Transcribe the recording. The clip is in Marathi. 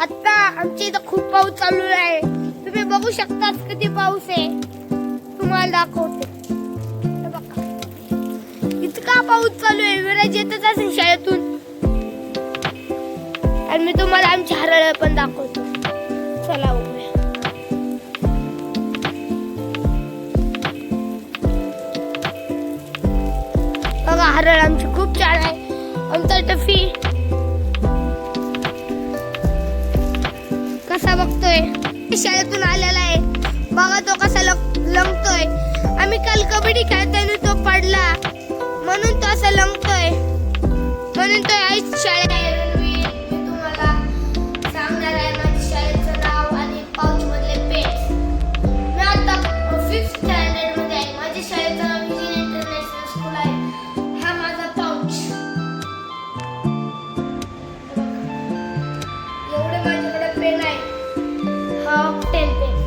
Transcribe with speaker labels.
Speaker 1: आता आमच्या इथं खूप पाऊस चालू आहे. तुम्ही बघू शकता किती पाऊस आहे. तुम्हाला दाखवते. हे बघा. इतका पाऊस चालू आहे. विराज येतच असेल शाळेतून. आणि मी तुम्हाला आमची हरळ पण दाखवतो. चला उभे. बघा हरळ आमची खूप छान आहे. आमचा टफी कसा बघतोय. शाळेतून आलेला आहे. बघा तो कसा लंगतोय. आम्ही काल कबड्डी खेळताना तो पडला म्हणून तो असा लंगतोय. म्हणून तो आईच शाळेत आहे. मी तुम्हाला सांगणार आहे माझ्या शाळेचं नाव आणि पाऊच मधले पेज. मी आता 5th स्टँडर्ड मध्ये आहे. माझ्या शाळेचं नाव विजय इंटरनॅशनल स्कूल आहे. हा माझा पाऊच. एवढे माझ्याकडे पेन आहे. हा 10 पेन.